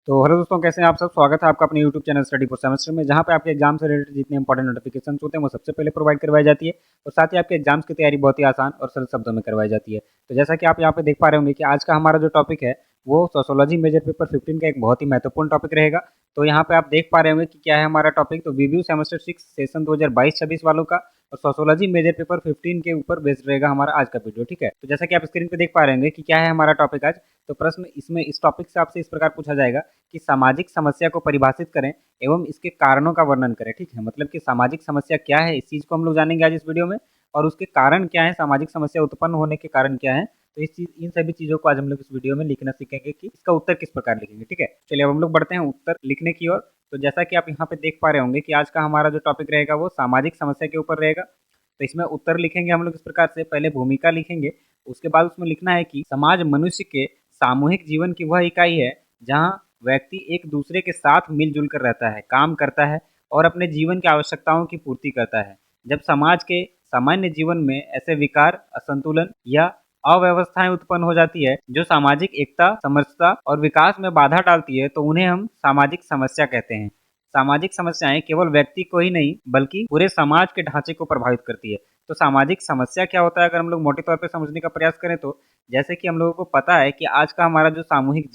तो हेलो दोस्तों, कैसे हैं आप सब। स्वागत है आपका अपने YouTube channel study for semester में, जहां पे आपके एग्जाम से रिलेटेड जितने इंपॉर्टेंट नोटिफिकेशन होते हैं वो सबसे पहले प्रोवाइड करवाई जाती है और साथ ही आपके एग्जाम्स की तैयारी बहुत ही आसान और सरल शब्दों में करवाई जाती है। तो जैसा कि आप यहाँ पे देख पा रहे होंगे कि आज का हमारा जो टॉपिक है वो सोशोलॉजी मेजर पेपर 15 का एक बहुत ही महत्वपूर्ण टॉपिक रहेगा। तो यहाँ पे आप देख पा रहे होंगे कि क्या है हमारा टॉपिक। तो रिव्यू सेमेस्टर 6 सेशन 2022-26 वालों का और सोशोलॉजी मेजर पेपर 15 के ऊपर बेस्ड रहेगा हमारा आज का वीडियो। ठीक है, तो जैसा कि आप स्क्रीन पे देख पा रहे होंगे कि क्या है हमारा टॉपिक आज। तो प्रश्न इसमें इस टॉपिक से आपसे इस प्रकार पूछा जाएगा कि सामाजिक समस्या को परिभाषित करें एवं इसके कारणों का वर्णन करें। ठीक है, मतलब कि सामाजिक समस्या क्या है, इस चीज को हम लोग जानेंगे आज इस वीडियो में, और उसके कारण क्या है, सामाजिक समस्या उत्पन्न होने के कारण क्या है। तो इन सभी चीजों को आज हम लोग इस वीडियो में लिखना सीखेंगे कि इसका उत्तर किस प्रकार लिखेंगे। ठीक है, चलिए अब हम लोग बढ़ते हैं उत्तर लिखने की ओर। तो जैसा कि आप यहाँ पे देख पा रहे होंगे कि आज का हमारा जो टॉपिक रहेगा वो सामाजिक समस्या के ऊपर रहेगा। तो इसमें उत्तर लिखेंगे हम लोग इस प्रकार से, पहले भूमिका लिखेंगे, उसके बाद उसमें लिखना है कि समाज मनुष्य के सामूहिक जीवन की वह इकाई है जहाँ व्यक्ति एक दूसरे के साथ मिलजुल कर रहता है, काम करता है और अपने जीवन की आवश्यकताओं की पूर्ति करता है। जब समाज के सामान्य जीवन में ऐसे विकार, असंतुलन या अव्यवस्थाएं उत्पन्न हो जाती है जो सामाजिक एकता, समरसता और विकास में बाधा डालती है, तो उन्हें हम सामाजिक समस्या कहते हैं। सामाजिक समस्याएं केवल व्यक्ति को ही नहीं बल्कि पूरे समाज के ढांचे को प्रभावित करती है। तो सामाजिक समस्या क्या होता है, अगर हम लोग मोटे तौर पे समझने का प्रयास करें तो जैसे कि हम लोगों को पता है कि आज का हमारा जो सामूहिक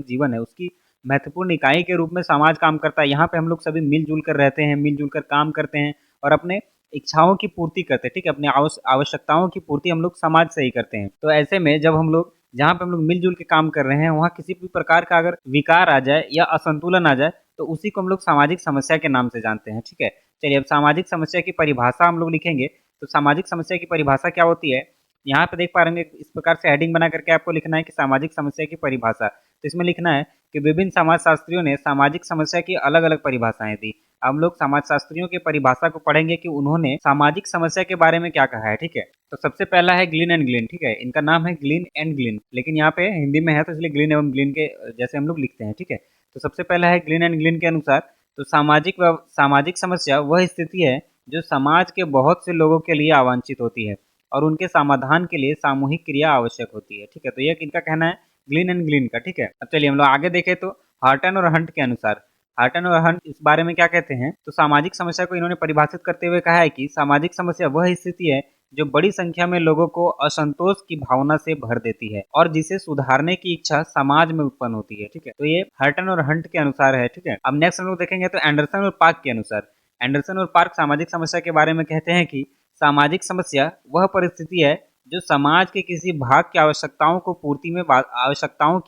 जीवन है, उसकी महत्वपूर्ण इकाई के रूप में समाज काम करता है। यहाँ पे हम लोग सभी मिलजुल कर रहते हैं, मिलजुल कर काम करते हैं और अपने इच्छाओं की पूर्ति करते हैं। ठीक है, अपने आवश्यकताओं की पूर्ति हम लोग समाज से ही करते हैं। तो ऐसे में जब हम लोग जहाँ पे हम लोग मिलजुल के काम कर रहे हैं वहाँ किसी भी प्रकार का अगर विकार आ जाए या असंतुलन आ जाए तो उसी को हम लोग सामाजिक समस्या के नाम से जानते हैं। ठीक है, चलिए अब सामाजिक समस्या की परिभाषा हम लोग लिखेंगे। तो सामाजिक समस्या की परिभाषा क्या होती है, यहाँ पे देख पा रहे हैं, इस प्रकार से हेडिंग बना करके आपको लिखना है कि सामाजिक समस्या की परिभाषा। तो इसमें लिखना है कि विभिन्न समाजशास्त्रियों ने सामाजिक समस्या की अलग अलग परिभाषाएं दी। हम लोग समाजशास्त्रियों की परिभाषा को पढ़ेंगे कि उन्होंने सामाजिक समस्या के बारे में क्या कहा है। ठीक है, तो सबसे पहला है ग्लिन एंड ग्लिन। ठीक है, इनका नाम है ग्लिन एंड ग्लिन, लेकिन यहाँ पे हिंदी में है तो इसलिए ग्लिन एवं ग्लिन के जैसे हम लोग लिखते हैं। ठीक है, तो सबसे पहला है ग्लिन एंड ग्लिन के अनुसार तो सामाजिक समस्या वह स्थिति है जो समाज के बहुत से लोगों के लिए अवांछित होती है और उनके समाधान के लिए सामूहिक क्रिया आवश्यक होती है। ठीक है, तो ये इनका कहना है ग्लिन एंड ग्लिन का। ठीक है, अब चलिए हम लोग आगे देखें तो हार्टन और हंट के अनुसार, हार्टन और हंट इस बारे में क्या कहते हैं। तो सामाजिक समस्या को इन्होंने परिभाषित करते हुए कहा है कि सामाजिक समस्या वह स्थिति है जो बड़ी संख्या में लोगों को असंतोष की भावना से भर देती है और जिसे सुधारने की इच्छा समाज में उत्पन्न होती है। ठीक है, तो ये हार्टन और हंट के अनुसार है। ठीक है, अब नेक्स्ट हम लोग देखेंगे तो एंडरसन और पार्क के अनुसार, एंडरसन और पार्क सामाजिक समस्या के बारे में कहते हैं कि सामाजिक समस्या वह परिस्थिति है जो समाज के किसी भाग की आवश्यकताओं की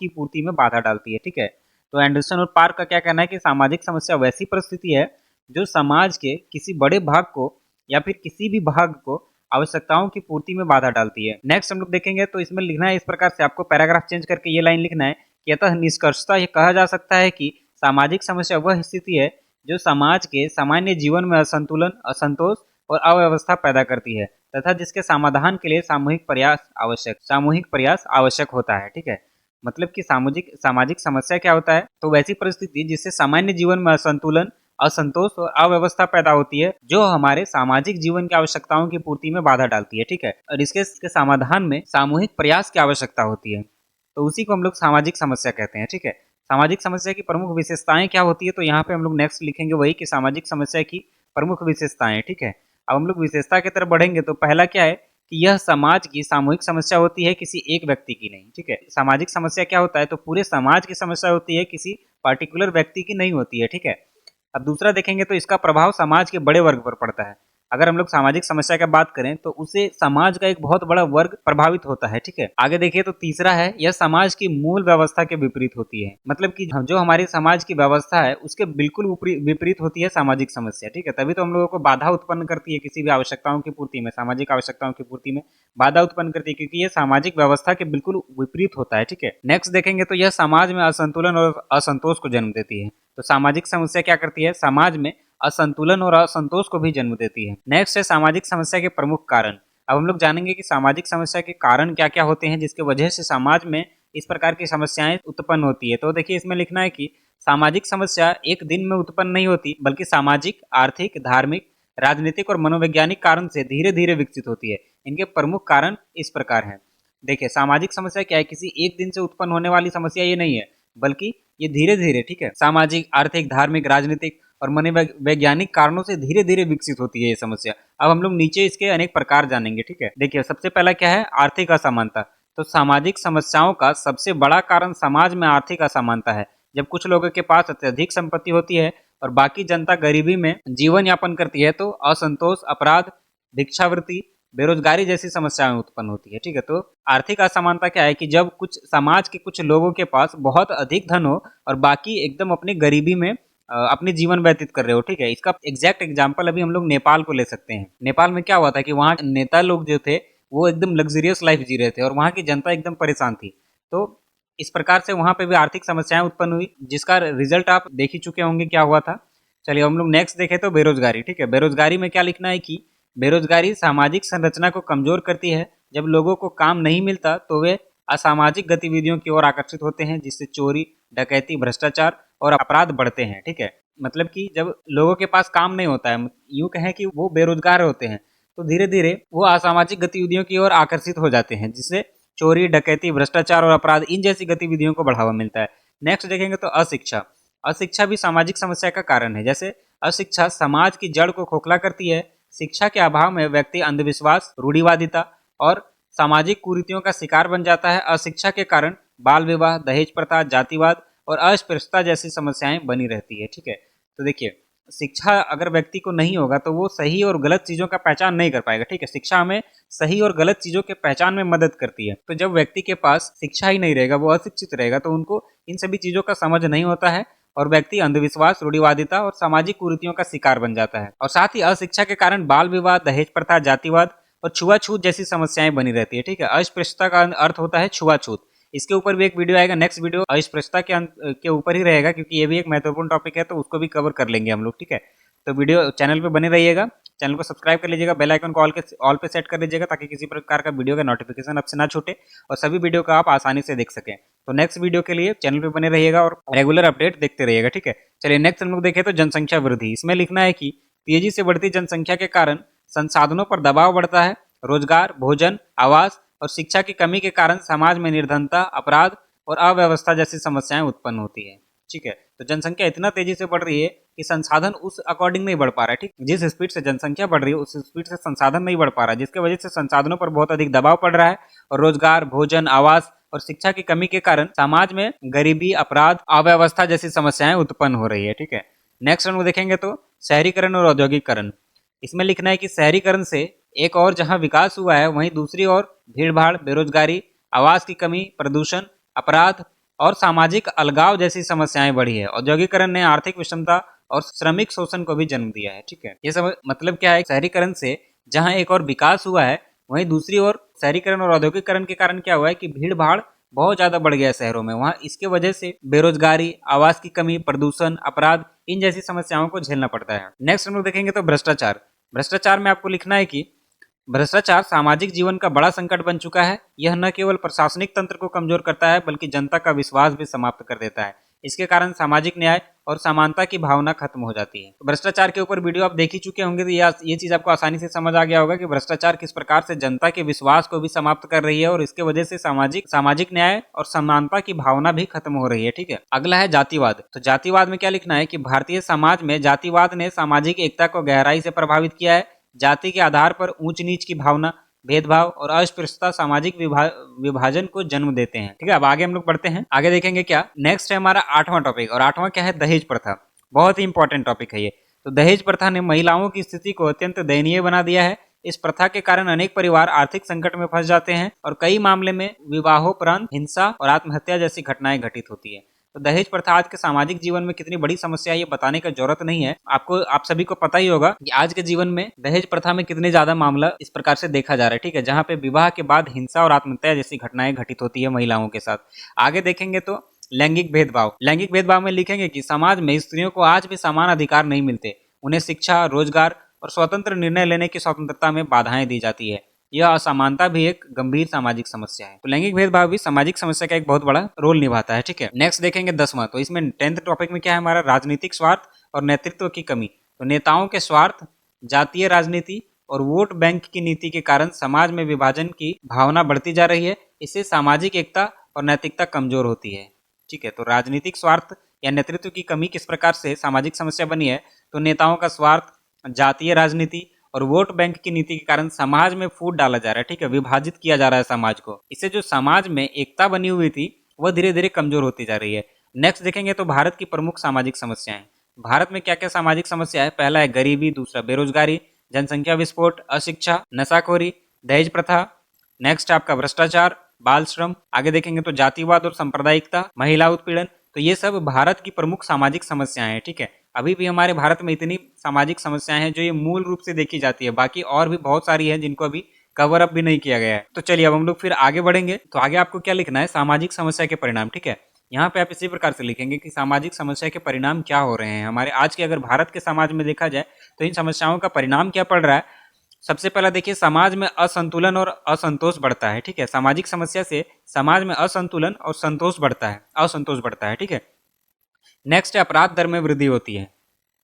पूर्ति में बाधा डालती है। ठीक है, तो एंडरसन और पार्क का क्या कहना है कि सामाजिक समस्या वैसी परिस्थिति है जो समाज के किसी बड़े भाग को या फिर किसी भी भाग को आवश्यकताओं की पूर्ति में बाधा डालती है। नेक्स्ट हम लोग देखेंगे तो इसमें लिखना है इस प्रकार से, आपको पैराग्राफ चेंज करके ये लाइन लिखना है कि अतः निष्कर्षतः ये कहा जा सकता है कि सामाजिक समस्या वह स्थिति है जो समाज के सामान्य जीवन में असंतुलन, असंतोष और अव्यवस्था पैदा करती है तथा जिसके समाधान के लिए सामूहिक प्रयास आवश्यक होता है। ठीक है, मतलब कि सामाजिक समस्या क्या होता है, तो वैसी परिस्थिति जिससे सामान्य जीवन में असंतुलन, असंतोष और अव्यवस्था पैदा होती है जो हमारे सामाजिक जीवन की आवश्यकताओं की पूर्ति में बाधा डालती है। ठीक है, और इसके समाधान में सामूहिक प्रयास की आवश्यकता होती है, तो उसी को हम लोग सामाजिक समस्या कहते हैं। ठीक है, सामाजिक समस्या की प्रमुख विशेषताएं क्या होती है, तो यहाँ पे हम लोग नेक्स्ट लिखेंगे वही कि सामाजिक समस्या की प्रमुख विशेषताएं। ठीक है, अब हम लोग विशेषता की तरफ बढ़ेंगे तो पहला क्या है कि यह समाज की सामूहिक समस्या होती है, किसी एक व्यक्ति की नहीं। ठीक है, सामाजिक समस्या क्या होता है, तो पूरे समाज की समस्या होती है, किसी पर्टिकुलर व्यक्ति की नहीं होती है। ठीक है, अब दूसरा देखेंगे तो इसका प्रभाव समाज के बड़े वर्ग पर पड़ता है। अगर हम लोग सामाजिक समस्या की बात करें तो उसे समाज का एक बहुत बड़ा वर्ग प्रभावित होता है। ठीक है, आगे देखिए तो तीसरा है यह समाज की मूल व्यवस्था के विपरीत होती है, मतलब कि जो हमारी समाज की व्यवस्था है उसके बिल्कुल विपरीत होती है सामाजिक समस्या। ठीक है, तभी तो हम लोगों को बाधा उत्पन्न करती है, किसी भी आवश्यकताओं की पूर्ति में, सामाजिक आवश्यकताओं की पूर्ति में बाधा उत्पन्न करती है, क्योंकि यह सामाजिक व्यवस्था के बिल्कुल विपरीत होता है। ठीक है, नेक्स्ट देखेंगे तो यह समाज में असंतुलन और असंतोष को जन्म देती है। तो सामाजिक समस्या क्या करती है, समाज में असंतुलन और असंतोष को भी जन्म देती है। नेक्स्ट है सामाजिक समस्या के प्रमुख कारण। अब हम लोग जानेंगे कि सामाजिक समस्या के कारण क्या क्या होते हैं जिसके वजह से समाज में इस प्रकार की समस्याएं उत्पन्न होती है। तो देखिए इसमें लिखना है कि सामाजिक समस्या एक दिन में उत्पन्न नहीं होती बल्कि सामाजिक, आर्थिक, धार्मिक, राजनीतिक और मनोवैज्ञानिक कारण से धीरे धीरे विकसित होती है। इनके प्रमुख कारण इस प्रकार हैं। देखिए सामाजिक समस्या क्या है, किसी एक दिन से उत्पन्न होने वाली समस्या ये नहीं है, बल्कि ये धीरे धीरे, ठीक है, सामाजिक, आर्थिक, धार्मिक, राजनीतिक और मनोवैज्ञानिक कारणों से धीरे धीरे विकसित होती है ये समस्या। अब हम लोग नीचे इसके अनेक प्रकार जानेंगे, ठीक है। देखिए, सबसे पहला क्या है, आर्थिक असमानता। तो सामाजिक समस्याओं का सबसे बड़ा कारण समाज में आर्थिक असमानता है। जब कुछ लोगों के पास अत्यधिक संपत्ति होती है और बाकी जनता गरीबी में जीवन यापन करती है, तो असंतोष, अपराध, भिक्षावृत्ति, बेरोजगारी जैसी समस्याएं उत्पन्न होती है, ठीक है। तो आर्थिक असमानता क्या है कि जब कुछ समाज के कुछ लोगों के पास बहुत अधिक धन हो और बाकी एकदम अपनी गरीबी में अपने जीवन व्यतीत कर रहे हो, ठीक है। इसका एग्जैक्ट एग्जांपल अभी हम लोग नेपाल को ले सकते हैं। नेपाल में क्या हुआ था कि वहाँ नेता लोग जो थे वो एकदम लग्जरियस लाइफ जी रहे थे और वहाँ की जनता एकदम परेशान थी। तो इस प्रकार से वहाँ पे भी आर्थिक समस्याएं उत्पन्न हुई, जिसका रिजल्ट आप देख ही चुके होंगे क्या हुआ था। चलिए हम लोग नेक्स्ट देखें तो बेरोजगारी, ठीक है। बेरोजगारी में क्या लिखना है कि बेरोजगारी सामाजिक संरचना को कमजोर करती है। जब लोगों को काम नहीं मिलता तो वे असामाजिक गतिविधियों की ओर आकर्षित होते हैं, जिससे चोरी, डकैती, भ्रष्टाचार और अपराध बढ़ते हैं, ठीक है। मतलब कि जब लोगों के पास काम नहीं होता है, यूं कहें कि वो बेरोजगार होते हैं, तो धीरे धीरे वो असामाजिक गतिविधियों की ओर आकर्षित हो जाते हैं, जिससे चोरी, डकैती, भ्रष्टाचार और अपराध, इन जैसी गतिविधियों को बढ़ावा मिलता है। नेक्स्ट देखेंगे तो अशिक्षा। अशिक्षा भी सामाजिक समस्या का कारण है। जैसे अशिक्षा समाज की जड़ को खोखला करती है। शिक्षा के अभाव में व्यक्ति अंधविश्वास, रूढ़िवादिता और सामाजिक कुरीतियों का शिकार बन जाता है। अशिक्षा के कारण बाल विवाह, दहेज प्रथा, जातिवाद और अस्पृश्यता जैसी समस्याएं बनी रहती है, ठीक है। तो देखिए, शिक्षा अगर व्यक्ति को नहीं होगा तो वो सही और गलत चीजों का पहचान नहीं कर पाएगा, ठीक है। शिक्षा हमें सही और गलत चीजों के पहचान में मदद करती है। तो जब व्यक्ति के पास शिक्षा ही नहीं रहेगा, वो अशिक्षित रहेगा, तो उनको इन सभी चीजों का समझ नहीं होता है और व्यक्ति अंधविश्वास, रूढ़िवादिता और सामाजिक कुरीतियों का शिकार बन जाता है। और साथ ही अशिक्षा के कारण बाल विवाह, दहेज प्रथा, जातिवाद और छुआछूत जैसी समस्याएं बनी रहती है, ठीक है। अस्पृश्यता का अर्थ होता है छुआछूत। इसके ऊपर भी एक वीडियो आएगा, नेक्स्ट वीडियो अस्पृश्यता के ऊपर ही रहेगा, क्योंकि ये भी एक महत्वपूर्ण टॉपिक है, तो उसको भी कवर कर लेंगे हम लोग, ठीक है। तो वीडियो चैनल पे बने रहिएगा, चैनल को सब्सक्राइब कर लीजिएगा, बेल आइकन को ऑल पे सेट कर लीजिएगा, ताकि किसी प्रकार का वीडियो का नोटिफिकेशन आपसे ना छूटे और सभी वीडियो का आप आसानी से देख सकें। तो नेक्स्ट वीडियो के लिए चैनल पे बने रहिएगा और रेगुलर अपडेट देखते रहिएगा, ठीक है। चलिए नेक्स्ट हम लोग देखें तो जनसंख्या वृद्धि। इसमें लिखना है कि तेजी से बढ़ती जनसंख्या के कारण संसाधनों पर दबाव बढ़ता है। रोजगार, भोजन, आवास और शिक्षा की कमी के कारण समाज में निर्धनता, अपराध और अव्यवस्था जैसी समस्याएं उत्पन्न होती है, ठीक है। तो जनसंख्या इतना तेजी से बढ़ रही है कि संसाधन उस अकॉर्डिंग नहीं बढ़ पा रहा है, ठीक। जिस स्पीड से जनसंख्या बढ़ रही है उस स्पीड से संसाधन नहीं बढ़ पा रहा है, जिसकी वजह से संसाधनों पर बहुत अधिक दबाव पड़ रहा है और रोजगार, भोजन, आवास और शिक्षा की कमी के कारण समाज में गरीबी, अपराध, अव्यवस्था जैसी समस्याएं उत्पन्न हो रही है, ठीक है। नेक्स्ट हम लोग देखेंगे तो शहरीकरण और औद्योगिकरण। इसमें लिखना है कि शहरीकरण से एक और जहां विकास हुआ है, वहीं दूसरी ओर भीड़भाड़, बेरोजगारी, आवास की कमी, प्रदूषण, अपराध और सामाजिक अलगाव जैसी समस्याएं बढ़ी है। औद्योगिकरण ने आर्थिक विषमता और श्रमिक शोषण को भी जन्म दिया है, ठीक है। ये सब मतलब क्या है, शहरीकरण से जहां एक और विकास हुआ है, वहीं दूसरी ओर शहरीकरण और औद्योगिकरण के कारण क्या हुआ है कि भीड़ भाड़ बहुत ज्यादा बढ़ गया है शहरों में। वहाँ इसके वजह से बेरोजगारी, आवास की कमी, प्रदूषण, अपराध, इन जैसी समस्याओं को झेलना पड़ता है। नेक्स्ट हम लोग देखेंगे तो भ्रष्टाचार। भ्रष्टाचार में आपको लिखना है कि भ्रष्टाचार सामाजिक जीवन का बड़ा संकट बन चुका है। यह न केवल प्रशासनिक तंत्र को कमजोर करता है, बल्कि जनता का विश्वास भी समाप्त कर देता है। इसके कारण सामाजिक न्याय और समानता की भावना खत्म हो जाती है। तो भ्रष्टाचार के ऊपर वीडियो आप देख ही चुके होंगे, तो ये चीज आपको आसानी से समझ आ गया होगा कि भ्रष्टाचार किस प्रकार से जनता के विश्वास को भी समाप्त कर रही है और इसके वजह से सामाजिक न्याय और समानता की भावना भी खत्म हो रही है, ठीक है। अगला है जातिवाद। तो जातिवाद में क्या लिखना है कि भारतीय समाज में जातिवाद ने सामाजिक एकता को गहराई से प्रभावित किया है। जाति के आधार पर ऊंच नीच की भावना, भेदभाव और अस्पृश्यता सामाजिक विभाजन को जन्म देते हैं, ठीक है। अब आगे हम लोग बढ़ते हैं, आगे देखेंगे क्या। नेक्स्ट है हमारा 8वां टॉपिक, और 8वां क्या है, दहेज प्रथा। बहुत ही इंपॉर्टेंट टॉपिक है ये। तो दहेज प्रथा ने महिलाओं की स्थिति को अत्यंत दयनीय बना दिया है। इस प्रथा के कारण अनेक परिवार आर्थिक संकट में फंस जाते हैं और कई मामले में विवाहोपरांत हिंसा और आत्महत्या जैसी घटनाएं घटित होती है। तो दहेज प्रथा आज के सामाजिक जीवन में कितनी बड़ी समस्या है ये बताने का जरूरत नहीं है। आप सभी को पता ही होगा कि आज के जीवन में दहेज प्रथा में कितने ज्यादा मामला इस प्रकार से देखा जा रहा है, ठीक है, जहाँ पे विवाह के बाद हिंसा और आत्महत्या जैसी घटनाएं घटित होती है महिलाओं के साथ। आगे देखेंगे तो लैंगिक भेदभाव। लैंगिक भेदभाव में लिखेंगे कि समाज में स्त्रियों को आज भी समान अधिकार नहीं मिलते। उन्हें शिक्षा, रोजगार और स्वतंत्र निर्णय लेने की स्वतंत्रता में बाधाएं दी जाती है। यह असमानता भी एक गंभीर सामाजिक समस्या है। तो लैंगिक भेदभाव भी सामाजिक समस्या का एक बहुत बड़ा रोल निभाता है, ठीक है। नेक्स्ट देखेंगे 10वां। तो इसमें 10th टॉपिक में क्या है हमारा, राजनीतिक स्वार्थ और नेतृत्व की कमी। तो नेताओं के स्वार्थ, जातीय राजनीति और वोट बैंक की नीति के कारण समाज में विभाजन की भावना बढ़ती जा रही है। इससे सामाजिक एकता और नैतिकता कमजोर होती है, ठीक है। तो राजनीतिक स्वार्थ या नेतृत्व की कमी किस प्रकार से सामाजिक समस्या बनी है, तो नेताओं का स्वार्थ, जातीय राजनीति और वोट बैंक की नीति के कारण समाज में फूट डाला जा रहा है, ठीक है, विभाजित किया जा रहा है समाज को। इससे जो समाज में एकता बनी हुई थी वह धीरे धीरे कमजोर होती जा रही है। नेक्स्ट देखेंगे तो भारत की प्रमुख सामाजिक समस्याएं। भारत में क्या क्या सामाजिक समस्या है? पहला है गरीबी, दूसरा बेरोजगारी, जनसंख्या विस्फोट, अशिक्षा, नशाखोरी, दहेज प्रथा, नेक्स्ट आपका भ्रष्टाचार, बाल श्रम, आगे देखेंगे तो जातिवाद और सांप्रदायिकता, महिला उत्पीड़न। तो ये सब भारत की प्रमुख सामाजिक समस्याएं हैं, ठीक है। अभी भी हमारे भारत में इतनी सामाजिक समस्याएं हैं जो ये मूल रूप से देखी जाती है, बाकी और भी बहुत सारी है जिनको अभी कवर अप भी नहीं किया गया है। तो चलिए अब हम लोग फिर आगे बढ़ेंगे। तो आगे आपको क्या लिखना है? सामाजिक समस्या के परिणाम, ठीक है। यहाँ पे आप इसी प्रकार से लिखेंगे कि सामाजिक समस्या के परिणाम क्या हो रहे हैं हमारे आज के, अगर भारत के समाज में देखा जाए तो इन समस्याओं का परिणाम क्या पड़ रहा है। सबसे पहला देखिए, समाज में असंतुलन और असंतोष बढ़ता है, ठीक है। सामाजिक समस्या से समाज में असंतुलन और असंतोष बढ़ता है, ठीक है। नेक्स्ट है अपराध दर में वृद्धि होती है।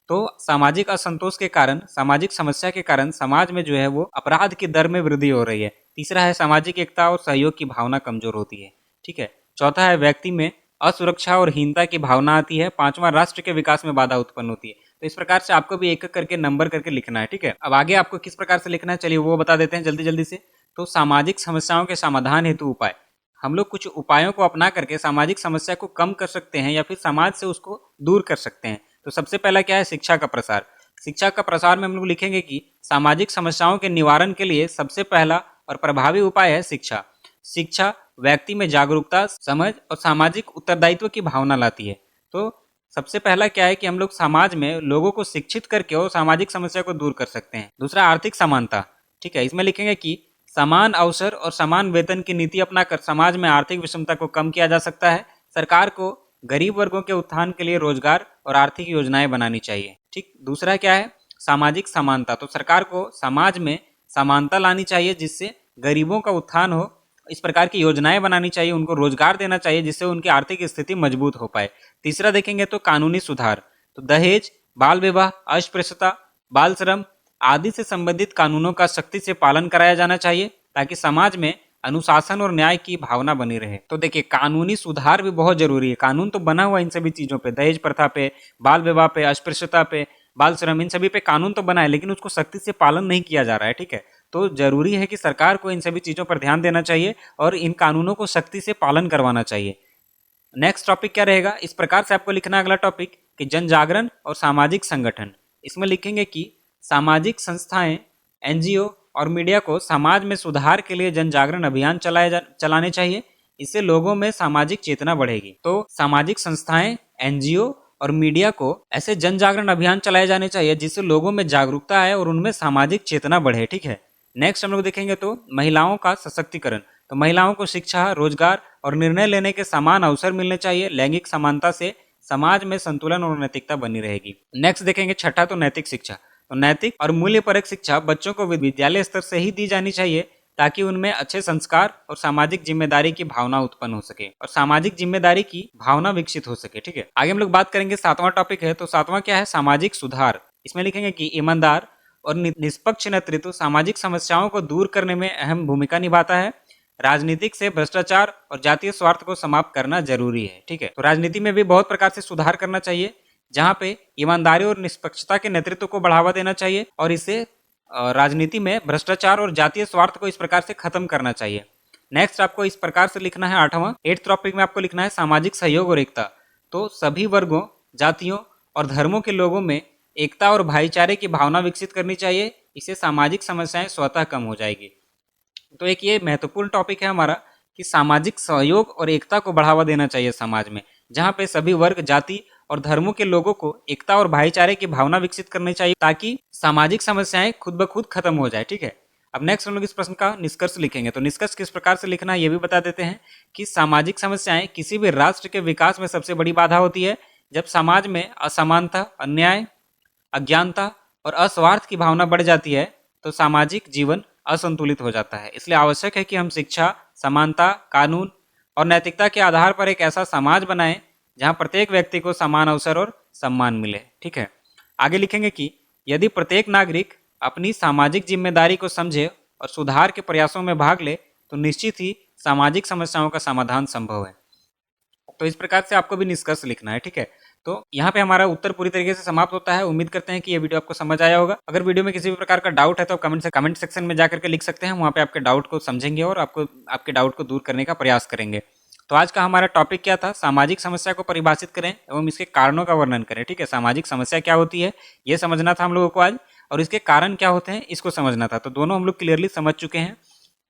तो सामाजिक असंतोष के कारण, सामाजिक समस्या के कारण समाज में जो है वो अपराध की दर में वृद्धि हो रही है। तीसरा है सामाजिक एकता और सहयोग की भावना कमजोर होती है, ठीक है। चौथा है व्यक्ति में असुरक्षा और हीनता की भावना आती है। पांचवा, राष्ट्र के विकास में बाधा उत्पन्न होती है। तो इस प्रकार से आपको भी एक एक करके नंबर करके लिखना है, ठीक है। अब आगे आपको किस प्रकार से लिखना है चलिए वो बता देते हैं जल्दी जल्दी से। तो सामाजिक समस्याओं के समाधान हेतु उपाय, हम लोग कुछ उपायों को अपना करके सामाजिक समस्या को कम कर सकते हैं या फिर समाज से उसको दूर कर सकते हैं। तो सबसे पहला क्या है? शिक्षा का प्रसार। शिक्षा का प्रसार में हम लोग लिखेंगे कि सामाजिक समस्याओं के निवारण के लिए सबसे पहला और प्रभावी उपाय है शिक्षा। शिक्षा व्यक्ति में जागरूकता, समझ और सामाजिक उत्तरदायित्व की भावना लाती है। तो सबसे पहला क्या है कि हम लोग समाज में लोगों को शिक्षित करके और सामाजिक समस्या को दूर कर सकते हैं। दूसरा, आर्थिक समानता, ठीक है। इसमें लिखेंगे कि समान अवसर और समान वेतन की नीति अपनाकर समाज में आर्थिक विषमता को कम किया जा सकता है। सरकार को गरीब वर्गों के उत्थान के लिए रोजगार और आर्थिक योजनाएं बनानी चाहिए, ठीक। दूसरा क्या है? सामाजिक समानता। तो सरकार को समाज में समानता लानी चाहिए जिससे गरीबों का उत्थान हो, इस प्रकार की योजनाएं बनानी चाहिए, उनको रोजगार देना चाहिए जिससे उनकी आर्थिक स्थिति मजबूत हो पाए। तीसरा देखेंगे तो कानूनी सुधार। तो दहेज, बाल विवाह, अस्पृश्यता, बाल श्रम आदि से संबंधित कानूनों का सख्ती से पालन कराया जाना चाहिए ताकि समाज में अनुशासन और न्याय की भावना बनी रहे। तो देखिए कानूनी सुधार भी बहुत जरूरी है। कानून तो बना हुआ इन सभी चीजों पे, दहेज प्रथा पे, बाल विवाह पे, अस्पृश्यता पे, बाल श्रम, इन सभी पे कानून तो बना है लेकिन उसको सख्ती से पालन नहीं किया जा रहा है, ठीक है। तो जरूरी है कि सरकार को इन सभी चीजों पर ध्यान देना चाहिए और इन कानूनों को सख्ती से पालन करवाना चाहिए। नेक्स्ट टॉपिक क्या रहेगा? इस प्रकार से आपको लिखना है अगला टॉपिक कि जन जागरण और सामाजिक संगठन। इसमें लिखेंगे कि सामाजिक संस्थाएं, एनजीओ और मीडिया को समाज में सुधार के लिए जन जागरण अभियान चलाने चाहिए। इससे लोगों में सामाजिक चेतना बढ़ेगी। तो सामाजिक संस्थाएं, एनजीओ और मीडिया को ऐसे जन जागरण अभियान चलाए जाने चाहिए जिससे लोगों में जागरूकता आए और उनमें सामाजिक चेतना बढ़े, ठीक है। नेक्स्ट हम लोग देखेंगे तो महिलाओं का सशक्तिकरण। तो महिलाओं को शिक्षा, रोजगार और निर्णय लेने के समान अवसर मिलने चाहिए। लैंगिक समानता से समाज में संतुलन और नैतिकता बनी रहेगी। नेक्स्ट देखेंगे छठा, तो नैतिक शिक्षा। तो नैतिक और मूल्यपरक शिक्षा बच्चों को विद्यालय स्तर से ही दी जानी चाहिए ताकि उनमें अच्छे संस्कार और सामाजिक जिम्मेदारी की भावना उत्पन्न हो सके और सामाजिक जिम्मेदारी की भावना विकसित हो सके, ठीक है। आगे हम लोग बात करेंगे, सातवां टॉपिक है। तो सातवां क्या है? सामाजिक सुधार। इसमें लिखेंगे कि ईमानदार और निष्पक्ष नेतृत्व सामाजिक समस्याओं को दूर करने में अहम भूमिका निभाता है। राजनीतिक से भ्रष्टाचार और जातीय स्वार्थ को समाप्त करना जरूरी है, ठीक है। तो राजनीति में भी बहुत प्रकार से सुधार करना चाहिए जहां पे ईमानदारी और निष्पक्षता के नेतृत्व को बढ़ावा देना चाहिए और इसे राजनीति में भ्रष्टाचार और जातीय स्वार्थ को इस प्रकार से खत्म करना चाहिए। नेक्स्ट आपको इस प्रकार से लिखना है आठवां, 8th टॉपिक में आपको लिखना है सामाजिक सहयोग और एकता। तो सभी वर्गों, जातियों और धर्मों के लोगों में एकता और भाईचारे की भावना विकसित करनी चाहिए। इससे सामाजिक समस्याएं स्वतः कम हो जाएगी। तो एक ये महत्वपूर्ण टॉपिक है हमारा कि सामाजिक सहयोग और एकता को बढ़ावा देना चाहिए समाज में, जहाँ पे सभी वर्ग, जाति और धर्मों के लोगों को एकता और भाईचारे की भावना विकसित करनी चाहिए ताकि सामाजिक समस्याएं खुद ब खुद खत्म हो जाए, ठीक है। अब नेक्स्ट हम लोग इस प्रश्न का निष्कर्ष लिखेंगे। तो निष्कर्ष किस प्रकार से लिखना है ये भी बता देते हैं कि सामाजिक समस्याएं किसी भी राष्ट्र के विकास में सबसे बड़ी बाधा होती है। जब समाज में असमानता, अन्याय, अज्ञानता और अस्वार्थ की भावना बढ़ जाती है तो सामाजिक जीवन असंतुलित हो जाता है। इसलिए आवश्यक है कि हम शिक्षा, समानता, कानून और नैतिकता के आधार पर एक ऐसा समाज बनाएं जहां प्रत्येक व्यक्ति को समान अवसर और सम्मान मिले, ठीक है। आगे लिखेंगे कि यदि प्रत्येक नागरिक अपनी सामाजिक जिम्मेदारी को समझे और सुधार के प्रयासों में भाग ले तो निश्चित ही सामाजिक समस्याओं का समाधान संभव है। तो इस प्रकार से आपको भी निष्कर्ष लिखना है, ठीक है। तो यहाँ पे हमारा उत्तर पूरी तरीके से समाप्त होता है। उम्मीद करते हैं कि ये वीडियो आपको समझ आया होगा। अगर वीडियो में किसी भी प्रकार का डाउट है तो कमेंट सेक्शन में जाकर के लिख सकते हैं, वहाँ पे आपके डाउट को समझेंगे और आपके डाउट को दूर करने का प्रयास करेंगे। तो आज का हमारा टॉपिक क्या था? सामाजिक समस्या को परिभाषित करें एवं इसके कारणों का वर्णन करें, ठीक है। सामाजिक समस्या क्या होती है ये समझना था हम लोगों को आज, और इसके कारण क्या होते हैं इसको समझना था। तो दोनों हम लोग क्लियरली समझ चुके हैं।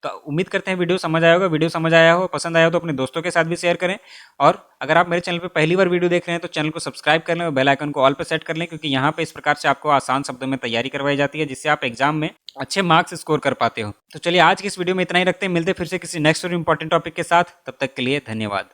तो उम्मीद करते हैं वीडियो समझ आया होगा। वीडियो समझ आया हो, पसंद आया हो तो अपने दोस्तों के साथ भी शेयर करें। और अगर आप मेरे चैनल पे पहली बार वीडियो देख रहे हैं तो चैनल को सब्सक्राइब कर लें और बेल आइकन को ऑल पे सेट कर लें, क्योंकि यहाँ पे इस प्रकार से आपको आसान शब्दों में तैयारी करवाई जाती है, जिससे आप एग्जाम में अच्छे मार्क्स स्कोर कर पाते हो। तो चलिए आज की इस वीडियो में इतना ही रखते हैं। मिलते फिर से किसी नेक्स्ट और इंपॉर्टेंट टॉपिक के साथ। तब तक के लिए धन्यवाद।